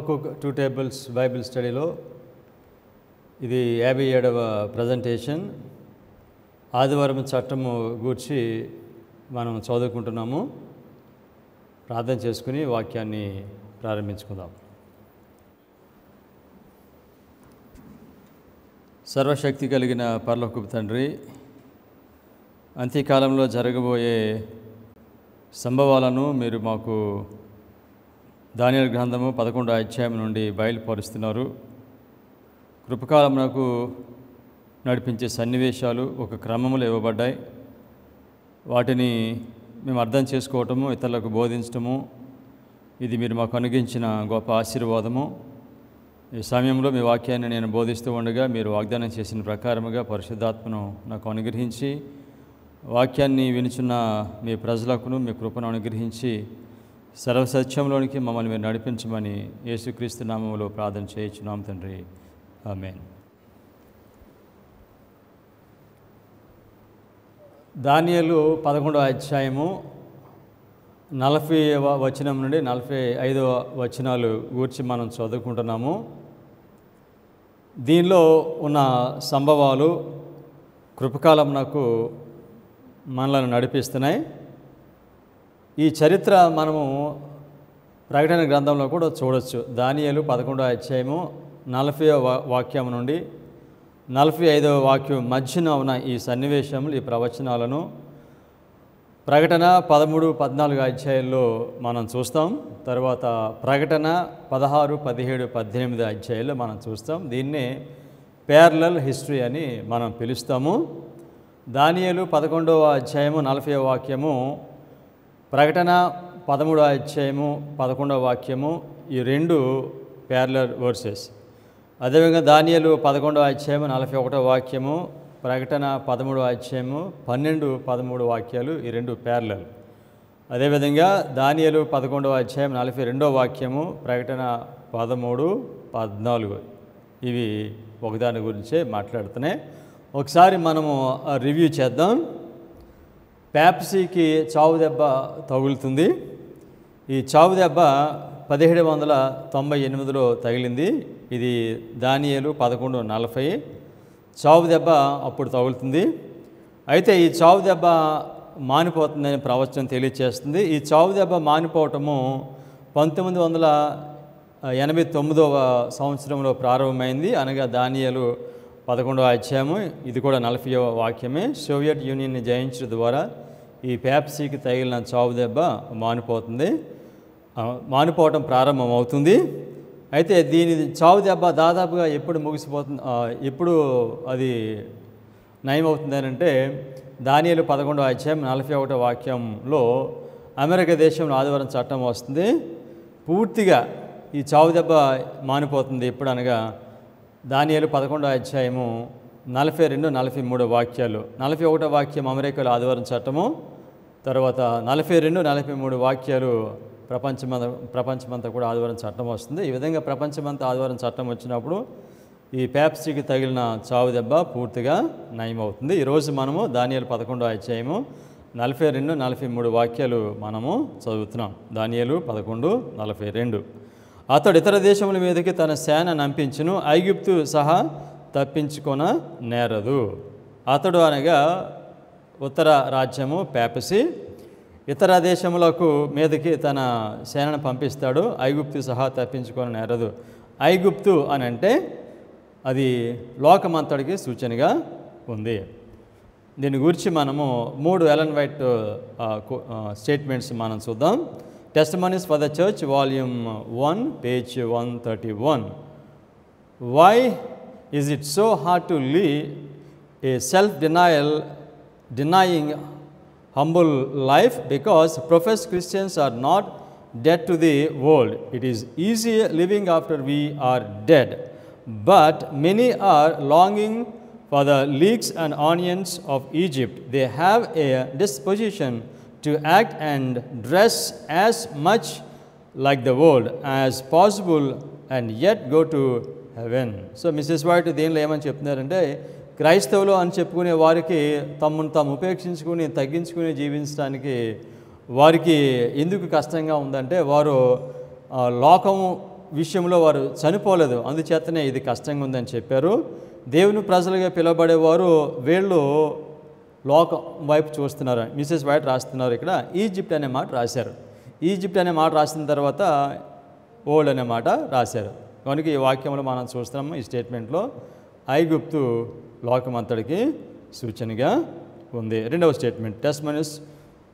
హబక్కూక్ 2 tables Bible స్టడీలో ఇది 57వ presentation. ఆదివారం చట్టము గూర్చి మనం చదువుకుంటున్నాము. ప్రార్థన చేసుకుని వాక్యాన్ని ప్రారంభించుకుందాం. సర్వశక్తి కలిగిన పరలోకపు తండ్రి, అంత్యకాలంలో జరగబోయే సంభవాలను మీరు మాకు దానియేలు గ్రంథము 11వ అధ్యాయం నుండి బయలుపరుస్తున్నారు. కృపకాలమునకు నడిపించే సన్నివేశాలు ఒక క్రమంలో ఇవ్వబడ్డాయి. వాటిని మేము అర్థం చేసుకోవటము, ఇతరులకు బోధించటము, ఇది మీరు మాకు అనుగ్రహించిన గొప్ప ఆశీర్వాదము. ఈ సమయంలో మీ వాక్యాన్ని నేను బోధిస్తూ ఉండగా మీరు వాగ్దానం చేసిన ప్రకారముగా పరిశుద్ధాత్మను నాకు అనుగ్రహించి వాక్యాన్ని వినుచున్న మీ ప్రజలకును మీ కృపను అనుగ్రహించి సర్వసత్యంలోనికి మమ్మల్ని మీరు నడిపించమని యేసుక్రీస్తు నామములో ప్రార్థన చేయించున్నాం తండ్రి, ఆమేన్. దానియేలు 11వ అధ్యాయము 40వ వచనం నుండి 45వ వచనాలు గూర్చి మనం చదువుకుంటున్నాము. దీనిలో ఉన్న సంభవాలు కృపకాలమునకు మనలను నడిపిస్తున్నాయి. ఈ చరిత్ర మనము ప్రకటన గ్రంథంలో కూడా చూడొచ్చు. దానియేలు 11వ అధ్యాయము 40వ వాక్యం నుండి 45వ వాక్యం మధ్యన ఉన్న ఈ సన్నివేశములు, ఈ ప్రవచనాలను ప్రకటన 13, 14 అధ్యాయాల్లో మనం చూస్తాం. తర్వాత ప్రకటన 16, 17, 18 అధ్యాయాల్లో మనం చూస్తాం. దీన్నే ప్యారలల్ హిస్టరీ అని మనం పిలుస్తాము. దానియేలు 11వ అధ్యాయము 40వ వాక్యము, ప్రకటన 13వ అధ్యాయము 11వ వాక్యము, ఈ రెండు ప్యారలల్ వర్సెస్. అదేవిధంగా దానియేలు 11వ అధ్యాయము 41వ వాక్యము, ప్రకటన 13వ అధ్యాయము 12, 13 వాక్యాలు, ఈ రెండు ప్యారలల్. అదేవిధంగా దానియేలు 11వ అధ్యాయం 42వ వాక్యము, ప్రకటన 13, 14 ఇవి ఒకదాని గురించే మాట్లాడుతున్నాయి. ఒకసారి మనము రివ్యూ చేద్దాం. పెప్సీకి చావు దెబ్బ తగులుతుంది. ఈ చావు దెబ్బ 1798లో తగిలింది. ఇది దానియేలు 11:40 చావు దెబ్బ అప్పుడు తగులుతుంది. అయితే ఈ చావు దెబ్బ మానిపోతుందని ప్రవచనం తెలియచేస్తుంది. ఈ చావు దెబ్బ మానిపోవటము 1989వ సంవత్సరంలో ప్రారంభమైంది. అనగా దానియేలు 11వ అధ్యాయము, ఇది కూడా 40వ వాక్యమే. సోవియట్ యూనియన్ని జయించడం ద్వారా ఈ పెప్సీకి తగిలిన చావు దెబ్బ మానిపోవటం ప్రారంభమవుతుంది. అయితే దీని చావు దెబ్బ దాదాపుగా ఎప్పుడు ముగిసిపోతుంది, ఎప్పుడు అది నయమవుతుంది అని అంటే దానియేలు 11వ అధ్యాయం 41వ వాక్యంలో అమెరికా దేశంలో ఆదివారం చట్టం వస్తుంది. పూర్తిగా ఈ చావు దెబ్బ మానిపోతుంది ఎప్పుడు అనగా దానియేలు 11వ అధ్యాయము 42, 43 వాక్యాలు. 41వ వాక్యం అమెరికాలో ఆదివారం చట్టము, తర్వాత 42, 43 వాక్యాలు ప్రపంచమంతా కూడా ఆదివారం చట్టం వస్తుంది. ఈ విధంగా ప్రపంచమంతా ఆదివారం చట్టం వచ్చినప్పుడు ఈ పెప్సీకి తగిలిన చావు దెబ్బ పూర్తిగా నయమవుతుంది. ఈరోజు మనము దానియేలు 11వ అధ్యాయము 42, 43 వాక్యాలు మనము చదువుతున్నాం. దానియేలు 11:42. అతడు ఇతర దేశముల మీదకి తన సేన నంపించును, ఐగుప్తు సహా తప్పించుకొన నేరదు. అతడు అనగా ఉత్తర రాజ్యము పెప్సీ ఇతర దేశములకు మీదకి తన సేనను పంపిస్తాడు, ఐగుప్తు సహా తప్పించుకొని నేరదు. ఐగుప్తు అని అంటే అది లోకమంతటికి సూచనగా ఉంది. దీని గురించి మనము 3 ఎలన్ వైట్ స్టేట్మెంట్స్ మనం చూద్దాం. Testimonies for the church volume 1 page 131. Why is it so hard to leave a denying humble life? Because professed Christians are not dead to the world. It is easy living after we are dead, but many are longing for the leeks and onions of Egypt. They have a disposition to act and dress as much like the world as possible and yet go to heaven. So Mrs. White దీనిలో ఏమని చెప్తున్నారంటే, క్రైస్తవులు అని చెప్పుకునే వారికి తమను తాము ఉపేక్షించుకుని తగ్గించుకుని జీవించడానికి వారికి ఎందుకు కష్టంగా ఉందంటే వారు లోకము విషయంలో వారు చనిపోలేదు, అందుచేతనే ఇది కష్టంగా ఉందని చెప్పారు. దేవుని ప్రజలుగా పిలువబడేవారు వీళ్ళు లోకం వైపు చూస్తున్నారు. మిసెస్ వైట్ రాస్తున్నారు ఇక్కడ ఈజిప్ట్ అనే మాట రాశారు. ఈజిప్ట్ అనే మాట రాసిన తర్వాత ఓల్డ్ అనే మాట రాశారు. కనుక ఈ వాక్యంలో మనం చూస్తున్నాము, ఈ స్టేట్మెంట్లో ఐగుప్తు లోకమంతటికి సూచనగా ఉంది. రెండవ statement testimonies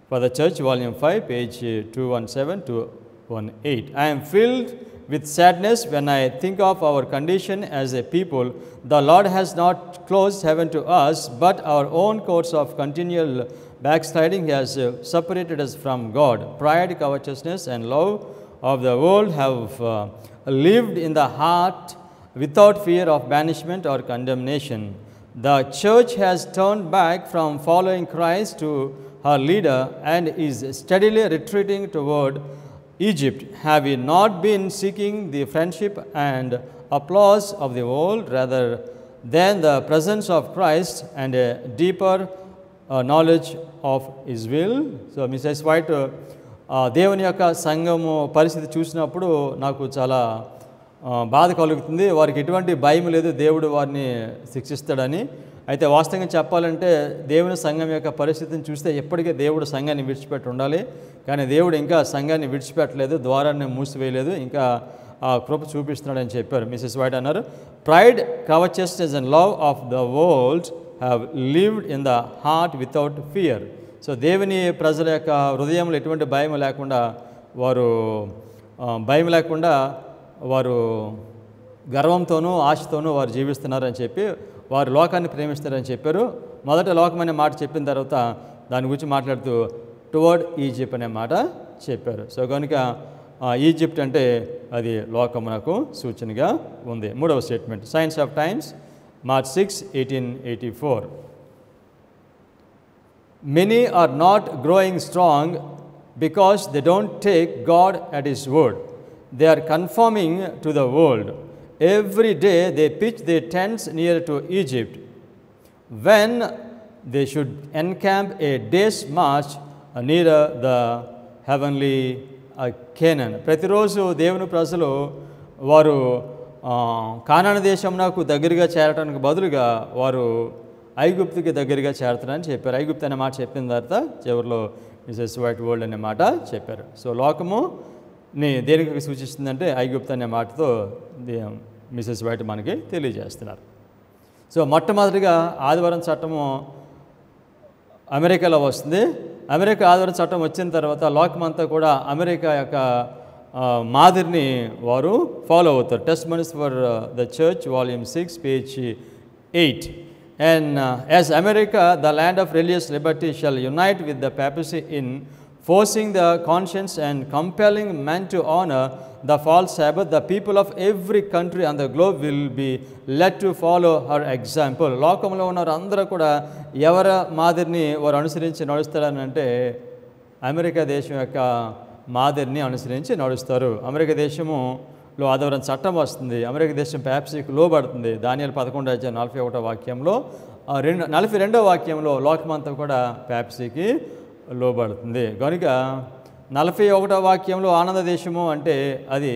for the church volume 5 page 217-218. I am filled with sadness when I think of our condition as a people. The Lord has not closed heaven to us, but our own course of continual backsliding has separated us from God. Pride, covetousness, and love of the world have lived in the heart without fear of banishment or condemnation. The church has turned back from following Christ to her leader and is steadily retreating toward Egypt. Have we not been seeking the friendship and applause of the world rather than the presence of Christ and a deeper knowledge of His will? So Mrs. White, దేవుని యొక్క సంఘము పరిస్థితి చూసినప్పుడు నాకు చాలా బాధ కలుగుతుంది. వారికి ఎటువంటి భయం లేదు దేవుడు వారిని శిక్షిస్తాడని. అయితే వాస్తవంగా చెప్పాలంటే దేవుని సంఘం యొక్క పరిస్థితిని చూస్తే ఎప్పటికీ దేవుడు సంఘాన్ని విడిచిపెట్టి ఉండాలి, కానీ దేవుడు ఇంకా సంఘాన్ని విడిచిపెట్టలేదు, ద్వారాన్ని మూసివేయలేదు, ఇంకా ఆ కృప చూపిస్తున్నాడని చెప్పారు. మిసెస్ వైట్ అన్నారు, pride, covetousness and love of the world have lived in the heart without fear. So దేవుని ప్రజల యొక్క హృదయంలో ఎటువంటి భయం లేకుండా వారు గర్వంతోనూ ఆశతోనూ వారు జీవిస్తున్నారని చెప్పి వారు లోకాన్ని ప్రేమిస్తారని చెప్పారు. మొదట లోకం అనే మాట చెప్పిన తర్వాత దాని గురించి మాట్లాడుతూ టువర్డ్ ఈజిప్ట్ అనే మాట చెప్పారు. సో కనుక ఈజిప్ట్ అంటే అది లోకమునకు సూచనగా ఉంది. మూడవ statement science of times March 6, 1884. Many are not growing strong because they don't take God at His word. They are conforming to the world. Every day they pitch their tents near to Egypt, when they should encamp a day's march near the heavenly Canaan. ప్రతిరోజు దేవుని ప్రజలు వారు కానాను దేశంకు దగ్గరగా చేరటానికి బదులుగా వారు ఐగుప్తుకి దగ్గరగా చేరతారని చెప్పారు. ఐగుప్తు అనే మాట చెప్పిన తర్వాత చివరిలో మిసెస్ వైట్ వరల్డ్ అనే మాట చెప్పారు. సో లోకముని దేనికి సూచిస్తుందంటే ఐగుప్తు అనే మాటతో మిసెస్ వైట్ మనకి తెలియజేస్తున్నారు. సో మొట్టమొదటిగా ఆదివారం చట్టము అమెరికాలో వస్తుంది. అమెరికా ఆదివారం చట్టం వచ్చిన తర్వాత లోకమంతా కూడా అమెరికా యొక్క మాదిరిని వారు ఫాలో అవుతారు. Testimonies for the church volume 6 page 8. And as America, the land of religious liberty, shall unite with the papacy in forcing the conscience and compelling men to honor the false Sabbath, the people of every country on the globe will be led to follow her example. లోకంలో ఉన్న అందరూ కూడా ఎవరి మాదిరిని వారు అనుసరించి నడుస్తారని అంటే America దేశం యొక్క మాదిరిని అనుసరించి నడుస్తారు. అమెరికా దేశములో ఆదివారం చట్టం వస్తుంది. అమెరికా దేశం పాపసీకి లోబడుతుంది. దానియేలు 11:41 వాక్యంలో 42వ వాక్యంలో లోకమంతా కూడా పాపసీకి లోబడుతుంది. కనుక 41వ వాక్యంలో ఆనంద దేశము అంటే అది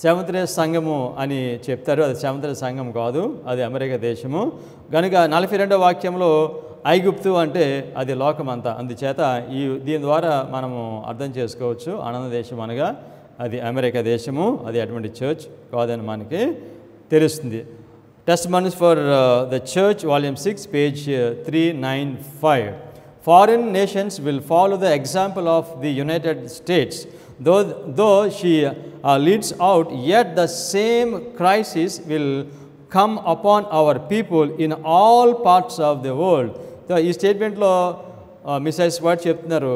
సెవెంత్ డే సంఘము అని చెప్తారు. అది సెవెంత్ డే సంఘం కాదు, అది అమెరికా దేశము. కనుక 42వ వాక్యంలో ఐగుప్తు అంటే అది లోకమంతా. అందుచేత దీని ద్వారా మనము అర్థం చేసుకోవచ్చు, ఆనంద దేశం అనగా అది అమెరికా దేశము, అది అటువంటి చర్చ్ కాదని మనకి తెలుస్తుంది. Testimonies for the church volume 6 page 395. Foreign nations will follow the example of the United States. Though she leads out, yet the same crisis will come upon our people in all parts of the world. ఈ స్టేట్మెంట్లో Mrs white చెప్తున్నారు,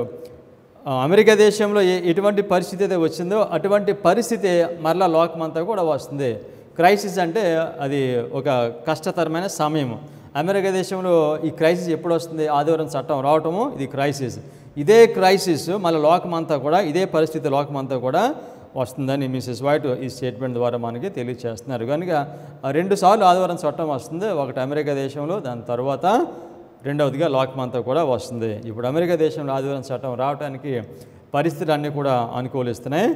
America దేశంలో ఎటువంటి పరిస్థితి అయితే వచ్చిందో అటువంటి పరిస్థితి మరలా లోకమంతా కూడా వస్తుంది. క్రైసిస్ అంటే అది ఒక కష్టతరమైన సమయము. అమెరికా దేశంలో ఈ క్రైసిస్ ఎప్పుడు వస్తుంది? ఆదివారం చట్టం రావటము ఇది క్రైసిస్. ఇదే క్రైసిస్ మళ్ళీ లోకమంతా కూడా ఇదే పరిస్థితి లోకమంతా కూడా వస్తుందని మిసెస్ వైట్ ఈ స్టేట్మెంట్ ద్వారా మనకి తెలియజేస్తున్నారు. కనుక 2 సార్లు ఆదివారం చట్టం వస్తుంది. ఒకటి అమెరికా దేశంలో, దాని తర్వాత రెండవదిగా లోకమంతా కూడా వస్తుంది. ఇప్పుడు అమెరికా దేశంలో ఆదివారం చట్టం రావడానికి పరిస్థితులన్నీ కూడా అనుకూలిస్తున్నాయి.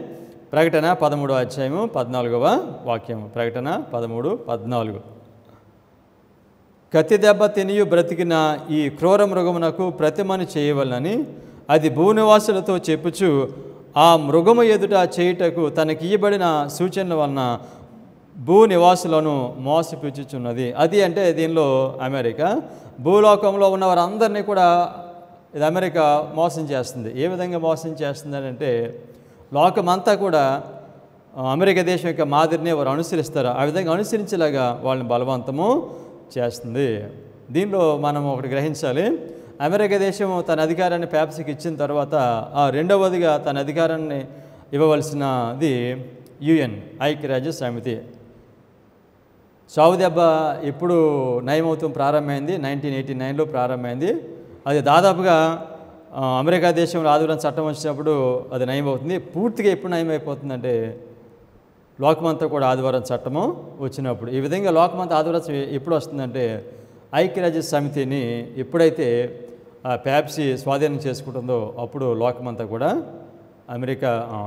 ప్రకటన 13వ అధ్యాయము 14వ వాక్యము. ప్రకటన 13:14. కత్తి దెబ్బ తినియు బ్రతికిన ఈ క్రూర మృగమునకు ప్రతిమని చేయవలనని అది భూనివాసులతో చెప్పుచు ఆ మృగము ఎదుట చేయుటకు తనకియ్యబడిన సూచనల వలన భూనివాసులను మోసపుచ్చుచున్నది. అది అంటే దీనిలో అమెరికా భూలోకంలో ఉన్న వారందరినీ కూడా ఇది అమెరికా మోసం చేస్తుంది. ఏ విధంగా మోసం చేస్తుంది అంటే లోకమంతా కూడా అమెరికా దేశం యొక్క మాదిరిని వారు అనుసరిస్తారు. ఆ విధంగా అనుసరించేలాగా వాళ్ళని బలవంతము చేస్తుంది. దీనిలో మనం ఒకటి గ్రహించాలి. అమెరికా దేశం తన అధికారాన్ని పెప్సీకి ఇచ్చిన తర్వాత రెండవదిగా తన అధికారాన్ని ఇవ్వవలసినది యుఎన్, ఐక్యరాజ్య సమితి. చావు దెబ్బ ఎప్పుడు నయమవుతాం ప్రారంభమైంది? 1989లో ప్రారంభమైంది. అది దాదాపుగా అమెరికా దేశంలో ఆదివారం చట్టం వచ్చినప్పుడు అది నయమవుతుంది. పూర్తిగా ఎప్పుడు నయమైపోతుందంటే లోకమంతా కూడా ఆదివారం చట్టము వచ్చినప్పుడు. ఈ విధంగా లోకమంతా ఆదివారం ఎప్పుడు వస్తుందంటే ఐక్యరాజ్య సమితిని ఎప్పుడైతే పెప్సీ స్వాధీనం చేసుకుంటుందో అప్పుడు లోకమంతా కూడా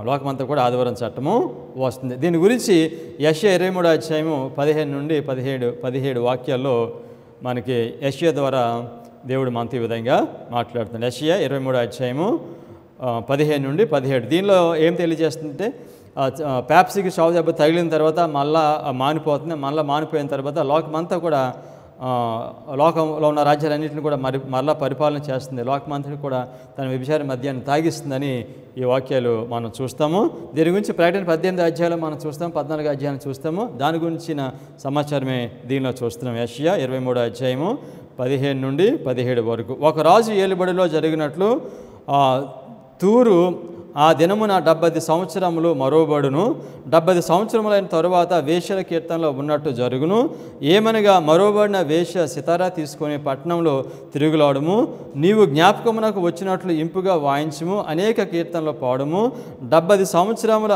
లోకమంతా కూడా ఆదివారం చట్టము వస్తుంది. దీని గురించి యెషయా 23వ అధ్యాయము 15 నుండి 17 వాక్యాల్లో మనకి యెషయా ద్వారా దేవుడు మనతో ఈ విధంగా మాట్లాడుతున్నాడు. యెషయా 23వ అధ్యాయము 15 నుండి 17. దీనిలో ఏం తెలియజేస్తుందంటే పెప్సీకి చావు దెబ్బ తగిలిన తర్వాత మళ్ళా మానిపోతుంది. మళ్ళీ మానిపోయిన తర్వాత లోకమంతా కూడా లోకంలో ఉన్న రాజ్యాలన్నింటినీ కూడా మరలా పరిపాలన చేస్తుంది. లోకమంతా కూడా తన వ్యభిచార మద్యాన్ని తాగిస్తుందని ఈ వాక్యాలు మనం చూస్తాము. దీని గురించి ప్రకటన 18 అధ్యాయాలు మనం చూస్తాము, 14 అధ్యాయాలు చూస్తాము. దాని గురించిన సమాచారమే దీనిలో చూస్తున్నాం. యెషయా 23వ అధ్యాయము 15 నుండి 17 వరకు. ఒక రాజు ఏలుబడిలో జరిగినట్లు తూరు ఆ దినమున 70 సంవత్సరములు మరోబడును. 70 సంవత్సరములైన తరువాత వేశ్యల కీర్తనలో ఉన్నట్టు జరుగును. ఏమనగా మరోబడిన వేశ్య సితారా తీసుకొని పట్టణంలో తిరుగులాడుము. నీవు జ్ఞాపకమునకు వచ్చినట్లు ఇంపుగా వాయించుము. అనేక కీర్తనలు పాడుము. 70 సంవత్సరముల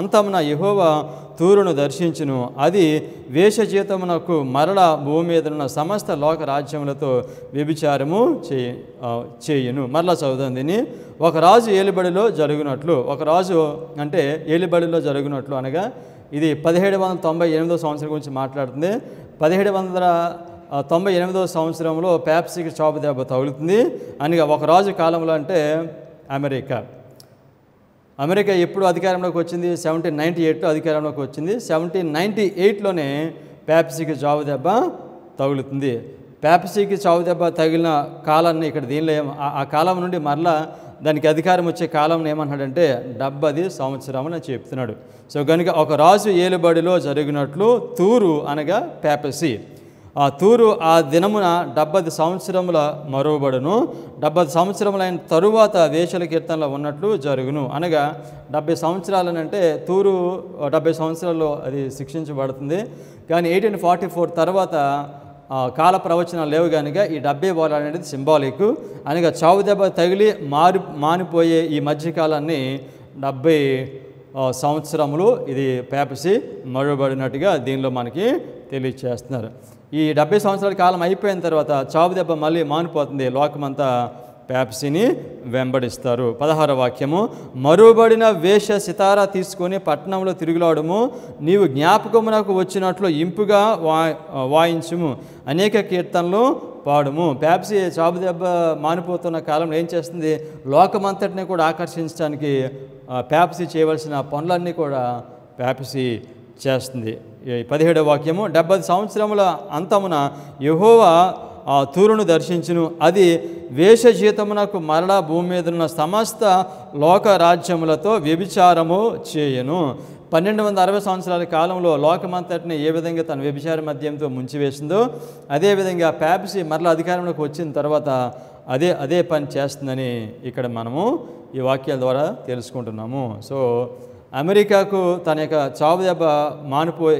అంతమున యెహోవా తూరును దర్శించును. అది వేష జీతమునకు మరల భూమి మీద ఉన్న సమస్త లోక రాజ్యములతో వ్యభిచారము చేయును. మరలా చదువుదాం దీన్ని. ఒక రాజు ఏలుబడిలో జరుగునట్లు. ఒక రాజు అంటే ఏలుబడిలో జరుగునట్లు అనగా ఇది 1798వ సంవత్సరం గురించి మాట్లాడుతుంది. 1798వ సంవత్సరంలో పెప్సీకి చావు దెబ్బ తగులుతుంది. అనగా ఒక రాజు కాలంలో అంటే అమెరికా ఎప్పుడు అధికారంలోకి వచ్చింది? 1798లో అధికారంలోకి వచ్చింది. 1798లోనే పెప్సీకి చావు దెబ్బ తగులుతుంది. పెప్సీకి చావు దెబ్బ తగిలిన కాలాన్ని ఇక్కడ దీనిలో ఆ కాలం నుండి మరలా దానికి అధికారం వచ్చే కాలం ఏమన్నాడంటే 70 సంవత్సరములు అని చెప్తున్నాడు. సో కనుక ఒక రాజు ఏలుబడిలో జరిగినట్లు తూరు అనగా పెప్సీ. ఆ తూరు ఆ దినమున 70 సంవత్సరముల మరోబడును. 70 సంవత్సరములైన తరువాత వేశ్యల కీర్తనలో ఉన్నట్లు జరుగును. అనగా 70 సంవత్సరాలనంటే తూరు 70 సంవత్సరాల్లో అది శిక్షించబడుతుంది. కానీ 1844 తర్వాత కాల ప్రవచనాలు లేవు కనుక ఈ 70 వారాలు అనేది సింబాలిక్. అనగా చావు దెబ్బ తగిలి మానిపోయే ఈ మధ్యకాలాన్ని 70 సంవత్సరములు ఇది పెప్సీ మరుబడినట్టుగా దీనిలో మనకి తెలియచేస్తున్నారు. ఈ 70 సంవత్సరాల కాలం అయిపోయిన తర్వాత చావు దెబ్బ మళ్ళీ మానిపోతుంది. లోకమంతా పెప్సీని వెంబడిస్తారు. 16వ వాక్యము. మరుబడిన వేష సితారా తీసుకొని పట్టణంలో తిరుగులాడుము. నీవు జ్ఞాపకమునకు వచ్చినట్లు ఇంపుగా వాయించుము. అనేక కీర్తనలు పాడుము. పెప్సీ చావు దెబ్బ మానిపోతున్న కాలంలో ఏం చేస్తుంది? లోకమంతటిని కూడా ఆకర్షించడానికి పెప్సీ చేయవలసిన పనులన్నీ కూడా పెప్సీ చేస్తుంది. 17వ వాక్యము. 70 సంవత్సరముల అంతమున యెహోవా తూరును దర్శించును. అది వేష జీతమునకు మరలా భూమి మీద ఉన్న సమస్త లోక రాజ్యములతో వ్యభిచారము చేయను. 1260 సంవత్సరాల కాలంలో లోకమంతటిని ఏ విధంగా తన వ్యభిచార మద్యంతో ముంచివేసిందో అదేవిధంగా పెప్సీ మరలా అధికారంలోకి వచ్చిన తర్వాత అదే పని చేస్తుందని ఇక్కడ మనము ఈ వాక్యాల ద్వారా తెలుసుకుంటున్నాము. సో అమెరికాకు తన యొక్క చావు దెబ్బ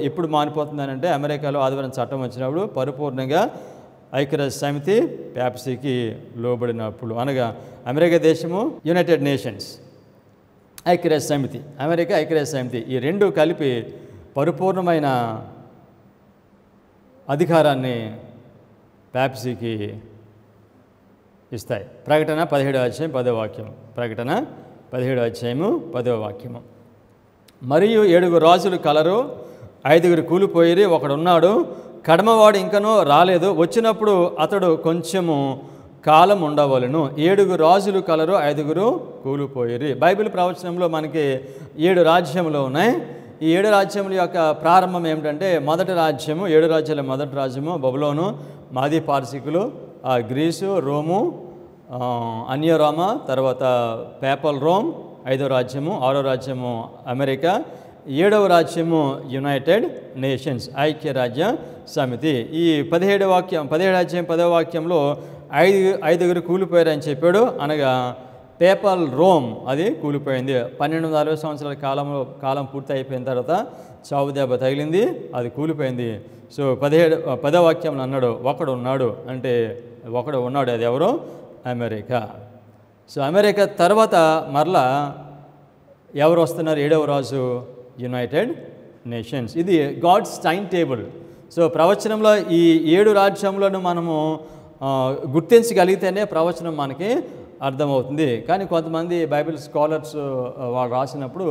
ఎప్పుడు మానిపోతుందని అంటే అమెరికాలో ఆదివారం చట్టం వచ్చినప్పుడు పరిపూర్ణంగా ఐక్యరాజ్య సమితి పెప్సీకి లోబడినప్పుడు. అనగా అమెరికా దేశము, యునైటెడ్ నేషన్స్, ఐక్యరాజ్య సమితి, అమెరికా ఐక్యరాజ్య సమితి ఈ రెండు కలిపి పరిపూర్ణమైన అధికారాన్ని పెప్సీకి ఇస్తాయి. ప్రకటన 17వ అధ్యాయం 10వ వాక్యం. ప్రకటన 17వ అధ్యాయము 10వ వాక్యము. మరియు 7 రాజులు కలరు, 5 కూలిపోయిరి, ఒకడున్నాడు, కడమవాడు ఇంకనూ రాలేదు, వచ్చినప్పుడు అతడు కొంచెము కాలం ఉండవలను. 7 రాజులు కలరు, 5 కూలిపోయిరి. బైబిల్ ప్రవచనంలో మనకి 7 రాజ్యములు ఉన్నాయి. ఈ 7 రాజ్యముల యొక్క ప్రారంభం ఏమిటంటే, మొదటి రాజ్యము, 7 రాజ్యాల మొదటి రాజ్యము బబులోను, మాది పార్సికులు, గ్రీసు, రోము, అన్యరోమ, తర్వాత పేపల్ రోమ్ 5వ రాజ్యము, 6వ రాజ్యము అమెరికా, 7వ రాజ్యము యునైటెడ్ నేషన్స్, ఐక్యరాజ్య సమితి. ఈ 17వ అధ్యాయం 10వ వాక్యంలో 5 కూలిపోయారని చెప్పాడు. అనగా పేపల్ రోమ్ అది కూలిపోయింది. 1260 సంవత్సరాల కాలం పూర్తి అయిపోయిన తర్వాత చావు దెబ్బ తగిలింది, అది కూలిపోయింది. సో 10వ వాక్యంలో అన్నాడు, ఒకడు ఉన్నాడు అంటే ఒకడు ఉన్నాడు, అది ఎవరో అమెరికా. సో అమెరికా తర్వాత మరలా ఎవరు వస్తున్నారు? 7వ రాజు, యునైటెడ్ నేషన్స్. ఇది గాడ్స్ టైం టేబుల్. సో ప్రవచనంలో ఈ 7 రాజ్యములను మనము గుర్తించగలిగితేనే ప్రవచనం మనకి అర్థమవుతుంది. కానీ కొంతమంది బైబిల్ స్కాలర్స్ వాళ్ళు రాసినప్పుడు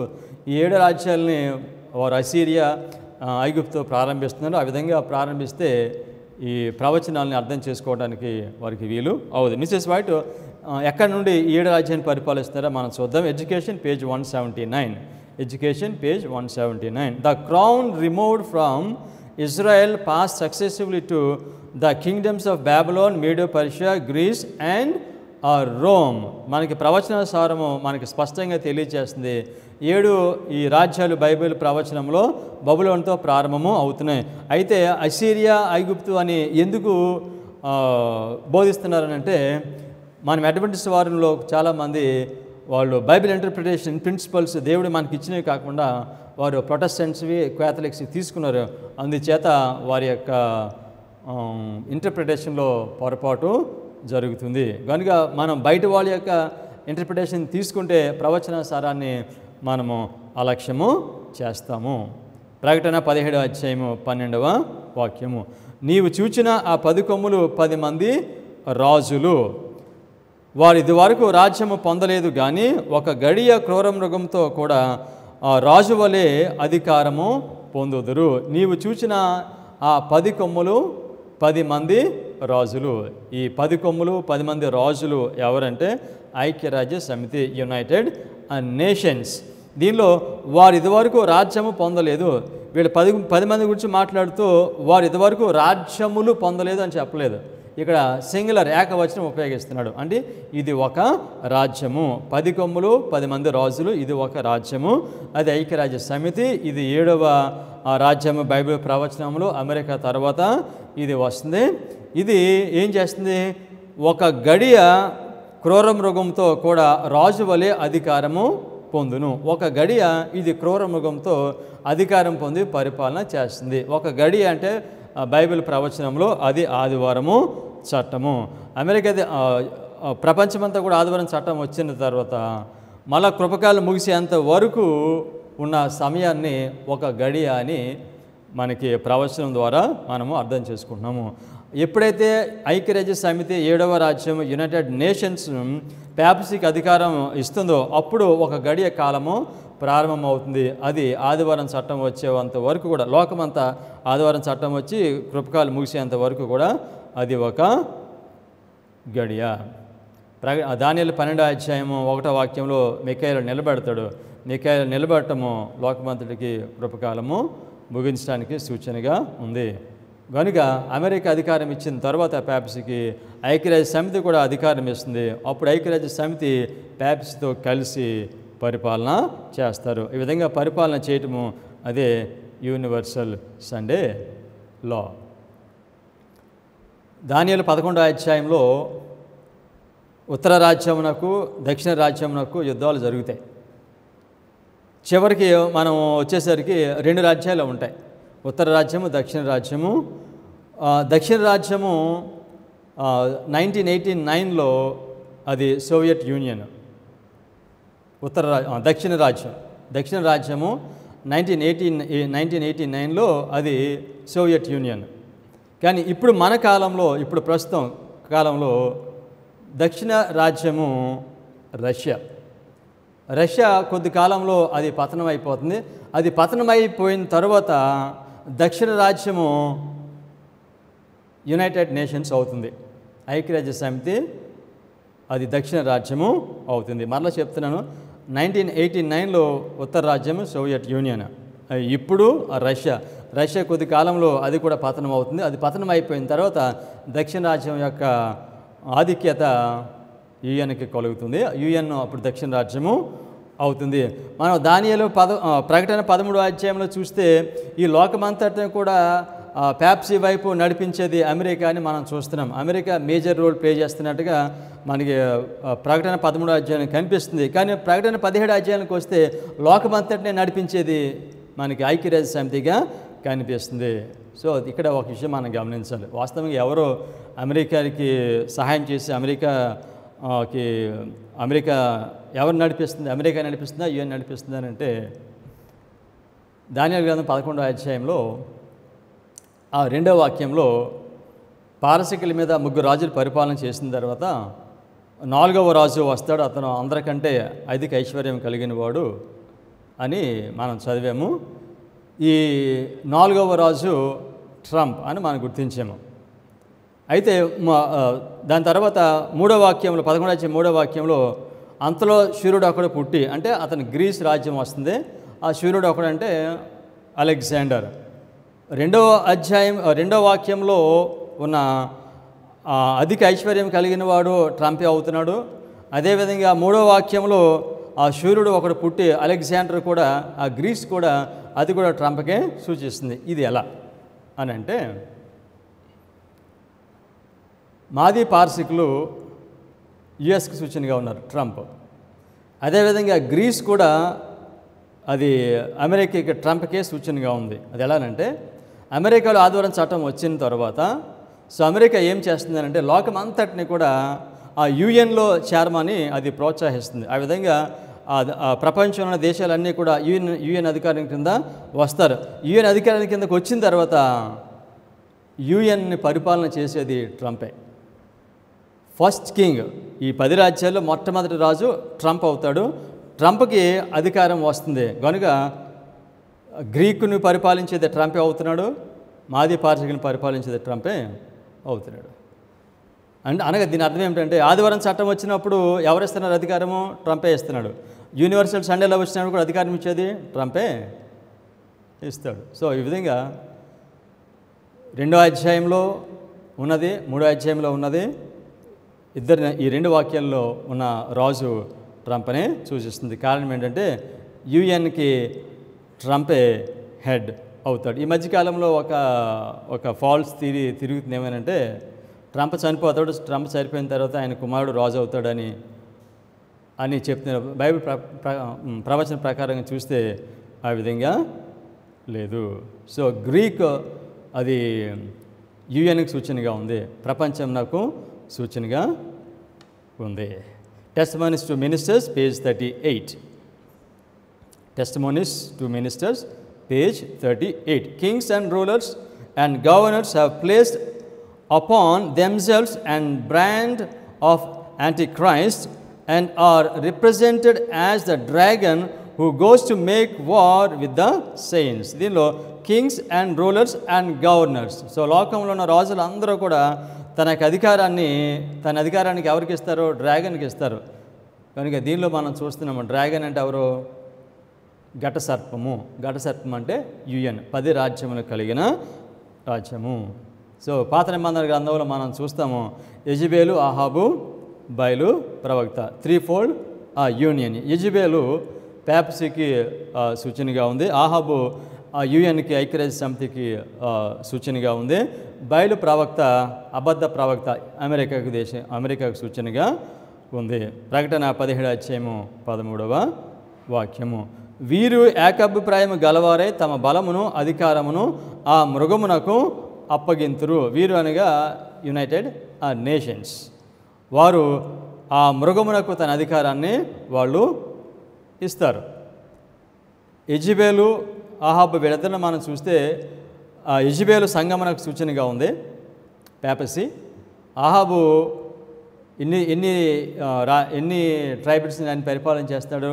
ఈ 7 రాజ్యాలని వారు అసీరియా, ఐగుప్తు ప్రారంభిస్తున్నారు. ఆ విధంగా ప్రారంభిస్తే ఈ ప్రవచనాలని అర్థం చేసుకోవడానికి వారికి వీలు అవుతుంది. మిసెస్ వైట్ ఎక్కడి నుండి 7 రాజ్యాన్ని పరిపాలిస్తున్నారో మనం చూద్దాం. Education page 179. Education page 179. The crown removed from Israel pass successively to the kingdoms of Babylon, Medo Persia, Greece and Rome. మనకి ప్రవచన సారము మనకి స్పష్టంగా తెలియజేస్తుంది. 7 ఈ రాజ్యాలు బైబిల్ ప్రవచనంలో బబులోనుతో ప్రారంభము అవుతున్నాయి. అయితే అసీరియా, ఐగుప్తు అని ఎందుకు బోధిస్తున్నారనంటే, మనం అడ్వెంటిస్ట్ వారంలో చాలామంది వాళ్ళు బైబిల్ ఇంటర్ప్రిటేషన్ ప్రిన్సిపల్స్ దేవుడు మనకి ఇచ్చినవి కాకుండా వారు ప్రొటెస్టెంట్స్వి, క్యాథలిక్స్ తీసుకున్నారు. అందుచేత వారి యొక్క ఇంటర్ప్రిటేషన్లో పొరపాటు జరుగుతుంది. కనుక మనం బయట వాళ్ళ యొక్క ఇంటర్ప్రిటేషన్ తీసుకుంటే ప్రవచన సారాన్ని మనము అలక్ష్యము చేస్తాము. ప్రకటన 17వ అధ్యాయము 12వ వాక్యము. నీవు చూచిన ఆ 10 కొమ్ములు 10 మంది రాజులు, వారు ఇది వరకు రాజ్యము పొందలేదు, కానీ ఒక గడియ క్రూర మృగంతో కూడా ఆ రాజు వలె అధికారము పొందుదురు. నీవు చూచిన ఆ 10 కొమ్ములు 10 మంది రాజులు. ఈ 10 కొమ్ములు 10 మంది రాజులు ఎవరంటే ఐక్యరాజ్య సమితి, యునైటెడ్ నేషన్స్. దీనిలో వారు ఇదివరకు రాజ్యము పొందలేదు. వీళ్ళు 10 మంది గురించి మాట్లాడుతూ వారు ఇదివరకు రాజ్యములు పొందలేదు అని చెప్పలేదు. ఇక్కడ సింగులర్ ఏకవచనం ఉపయోగిస్తున్నాడు. అంటే ఇది ఒక రాజ్యము. 10 కొమ్ములు 10 మంది రాజులు, ఇది ఒక రాజ్యము. అది ఐక్యరాజ్య సమితి. ఇది 7వ రాజ్యము బైబిల్ ప్రవచనంలో అమెరికా తర్వాత ఇది వస్తుంది. ఇది ఏం చేస్తుంది? ఒక గడియ క్రూర మృగంతో కూడా రాజు వలె అధికారము పొందును. ఒక గడియ ఇది క్రూర మృగంతో అధికారం పొంది పరిపాలన చేస్తుంది. ఒక గడియ అంటే బైబిల్ ప్రవచనంలో అది ఆదివారము చట్టము. అమెరికా ప్రపంచమంతా కూడా ఆదివారం చట్టం వచ్చిన తర్వాత మళ్ళా కృపకాలం ముగిసేంత వరకు ఉన్న సమయాన్ని ఒక గడియ అని మనకి ప్రవచనం ద్వారా మనము అర్థం చేసుకుంటున్నాము. ఎప్పుడైతే ఐక్యరాజ్య సమితి 7వ రాజ్యం యునైటెడ్ నేషన్స్ ప్యాప్సీకి అధికారం ఇస్తుందో అప్పుడు ఒక గడియ కాలము ప్రారంభమవుతుంది. అది ఆదివారం చట్టం వచ్చేంత వరకు కూడా, లోకమంతా ఆదివారం చట్టం వచ్చి కృపకాలు ముగిసేంత వరకు కూడా అది ఒక గడియ. దానియేలు 12వ అధ్యాయము 1వ వాక్యంలో మిఖాయేలు నిలబెడతాడు. మిఖాయేలు నిలబెట్టము లోకమంతటికి కృపకాలము ముగించడానికి సూచనగా ఉంది. కనుక అమెరికా అధికారం ఇచ్చిన తర్వాత ప్యాప్సీకి ఐక్యరాజ్య సమితి కూడా అధికారం ఇస్తుంది. అప్పుడు ఐక్యరాజ్య సమితి ప్యాప్సీతో కలిసి పరిపాలన చేస్తారు. ఈ విధంగా పరిపాలన చేయటము అదే యూనివర్సల్ సండే లా. దానియేలు 11వ అధ్యాయంలో ఉత్తర రాజ్యమునకు దక్షిణ రాజ్యమునకు యుద్ధాలు జరుగుతాయి. చివరికి మనం వచ్చేసరికి 2 రాజ్యాలు ఉంటాయి, ఉత్తర రాజ్యము, దక్షిణ రాజ్యము. దక్షిణ రాజ్యము 1989లో అది సోవియట్ యూనియన్. దక్షిణ రాజ్యము 1989లో అది సోవియట్ యూనియన్. కానీ ఇప్పుడు మన కాలంలో, ఇప్పుడు ప్రస్తుతం కాలంలో దక్షిణ రాజ్యము రష్యా. రష్యా కొద్ది కాలంలో అది పతనం అయిపోతుంది. అది పతనమైపోయిన తర్వాత దక్షిణ రాజ్యము యునైటెడ్ నేషన్స్ అవుతుంది. ఐక్యరాజ్య సమితి అది దక్షిణ రాజ్యము అవుతుంది. మరలా చెప్తున్నాను, 1989లో ఉత్తర రాజ్యము సోవియట్ యూనియన్. ఇప్పుడు రష్యా కొద్ది కాలంలో అది కూడా పతనం అవుతుంది. అది పతనం అయిపోయిన తర్వాత దక్షిణ రాజ్యం యొక్క ఆధిక్యత యుఎన్కి కలుగుతుంది. యుఎన్ అప్పుడు దక్షిణ రాజ్యము అవుతుంది. మనం దానియేలు ప్రకటన 13వ అధ్యాయంలో చూస్తే ఈ లోకమంతటిని కూడా ప్యాప్సీ వైపు నడిపించేది అమెరికా అని మనం చూస్తున్నాం. అమెరికా మేజర్ రోల్ ప్లే చేస్తున్నట్టుగా మనకి ప్రకటన 13వ అధ్యాయం కనిపిస్తుంది. కానీ ప్రకటన 17వ అధ్యాయానికి వస్తే లోకమంతటిని నడిపించేది మనకి ఐక్యరాజ్య సమితిగా కనిపిస్తుంది. సో ఇక్కడ ఒక విషయం మనం గమనించాలి. వాస్తవంగా ఎవరో అమెరికాకి సహాయం చేసి అమెరికా ఎవరు నడిపిస్తుంది? అమెరికా నడిపిస్తుందా, యుఎన్ నడిపిస్తుందా అని అంటే, దానియేలు గ్రంథం 11వ అధ్యాయంలో ఆ 2వ వాక్యంలో పారసీకుల మీద 3 రాజులు పరిపాలన చేసిన తర్వాత 4వ రాజు వస్తాడు. అతను అందరికంటే అధిక ఐశ్వర్యం కలిగిన వాడు అని మనం చదివాము. ఈ 4వ రాజు ట్రంప్ అని మనం గుర్తించాము. అయితే దాని తర్వాత 3వ వాక్యంలో 11వ వాక్యంలో అంతలో సూర్యుడు ఒకడు పుట్టి, అంటే అతను గ్రీస్ రాజ్యం వస్తుంది. ఆ సూర్యుడు ఒకడంటే అలెగ్జాండర్. 2వ వాక్యంలో ఉన్న అధిక ఐశ్వర్యం కలిగిన వాడు ట్రంపే అవుతున్నాడు. అదేవిధంగా 3వ వాక్యంలో ఆ సూర్యుడు ఒకడు పుట్టి అలెగ్జాండర్ కూడా, ఆ గ్రీస్ కూడా, అది కూడా ట్రంప్కే సూచిస్తుంది. ఇది ఎలా అని అంటే, మాదీ పార్సికులు యుఎస్కి సూచనగా ఉన్నారు ట్రంప్. అదేవిధంగా గ్రీస్ కూడా అది అమెరికాకి ట్రంప్కే సూచనగా ఉంది. అది ఎలానంటే, అమెరికాలో ఆదివారం చట్టం వచ్చిన తర్వాత అమెరికా ఏం చేస్తుందనంటే లోకం అంతటిని కూడా ఆ యుఎన్లో చేరమని అది ప్రోత్సహిస్తుంది. ఆ విధంగా ప్రపంచంలో దేశాలన్నీ కూడా యుఎన్ అధికారం కింద వస్తారు. యుఎన్ అధికారం కిందకు వచ్చిన తర్వాత యుఎన్ని పరిపాలన చేసేది ట్రంపే. ఫస్ట్ కింగ్, ఈ 10 రాజ్యాల్లో మొట్టమొదటి రాజు ట్రంప్ అవుతాడు. ట్రంప్కి అధికారం వస్తుంది కనుక గ్రీకుని పరిపాలించేది ట్రంపే అవుతున్నాడు, మాదీ పార్సికుని పరిపాలించేది ట్రంపే అవుతున్నాడు. అనగా దీని అర్థం ఏమిటంటే, ఆదివారం చట్టం వచ్చినప్పుడు ఎవరు ఇస్తున్నారు అధికారము? ట్రంపే ఇస్తున్నాడు. యూనివర్సల్ సండేలో వచ్చినప్పుడు కూడా అధికారం ఇచ్చేది ట్రంపే ఇస్తాడు. సో ఈ విధంగా 2వ అధ్యాయంలో ఉన్నది, 3వ అధ్యాయంలో ఉన్నది, ఈ 2 వాక్యాల్లో ఉన్న రాజు ట్రంప్నే సూచిస్తుంది. కారణం ఏంటంటే యుఎన్కి ట్రంపే హెడ్ అవుతాడు. ఈ మధ్యకాలంలో ఒక ఫాల్స్ తిరుగుతుంది. ఏమేనంటే ట్రంప్ చనిపోతాడు, ట్రంప్ చనిపోయిన తర్వాత ఆయన కుమారుడు రాజు అవుతాడని చెప్తున్నారు. బైబిల్ ప్రవచన ప్రకారంగా చూస్తే ఆ విధంగా లేదు. సో గ్రీక్ అది యుఎన్కి సూచనగా ఉంది, ప్రపంచం నాకు సూచనగా ఉంది. Testimonies to ministers page 38. Testimonies to Ministers, page 38. Kings and rulers and governors have placed upon themselves and brand of Antichrist and are represented as the dragon who goes to make war with the saints. దీనిలో Kings and rulers and governors. So లోకంలో ఉన్న రాజులు అందరూ కూడా తన అధికారానికి ఎవరికి ఇస్తారో? డ్రాగన్కి ఇస్తారు. కనుక దీనిలో మనం చూస్తున్నాము, డ్రాగన్ అంటే ఎవరు? ఘటసర్పము. ఘటసర్పం అంటే యుఎన్, 10 రాజ్యములు కలిగిన రాజ్యము. సో పాత నిబంధన గ్రంథంలో మనం చూస్తాము, యెజబెలు, ఆహాబు, బయలు, ప్రవక్త, 3-fold యూనియన్. యెజబెలు ప్యాప్సీకి సూచనగా ఉంది, ఆహాబు యుఎన్కి ఐక్యరాజ్య సమితికి సూచనగా ఉంది, బయలు ప్రవక్త అబద్ధ ప్రవక్త అమెరికాకు సూచనగా ఉంది. ప్రకటన 17వ అధ్యాయము 13వ వాక్యము. వీరు ఏకాభిప్రాయము గలవారై తమ బలమును అధికారమును ఆ మృగమునకు అప్పగింతురు. వీరు అనగా యునైటెడ్ నేషన్స్. వారు ఆ మృగమునకు తన అధికారాన్ని వాళ్ళు ఇస్తారు. యెజబెలు, ఆహాబు వీళ్ళిద్దరిని మనం చూస్తే యెజబెలు సంగమనకు సూచనగా ఉంది, పేపసీ. ఆహాబు ఎన్ని ట్రైబల్స్ని ఆయన పరిపాలన చేస్తాడు?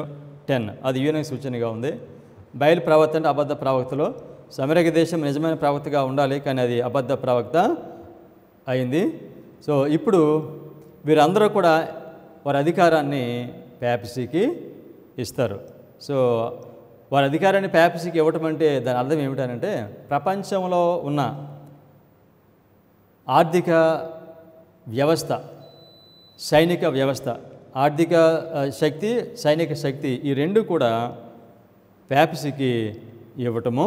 10. అది యూనియన్ సూచనగా ఉంది. బయలు ప్రవక్త అంటే అబద్ధ ప్రవక్తలో. అమెరికా దేశం నిజమైన ప్రవక్తగా ఉండాలి, కానీ అది అబద్ధ ప్రవక్త అయింది. సో ఇప్పుడు వీరందరూ కూడా వారి అధికారాన్ని ప్యాపసీకి ఇస్తారు. సో వారి అధికారాన్ని ప్యాపసీకి ఇవ్వటం అంటే దాని అర్థం ఏమిటనంటే, ప్రపంచంలో ఉన్న ఆర్థిక వ్యవస్థ, సైనిక వ్యవస్థ, ఆర్థిక శక్తి, సైనిక శక్తి, ఈ రెండు కూడా ప్యాపసీకి ఇవ్వటము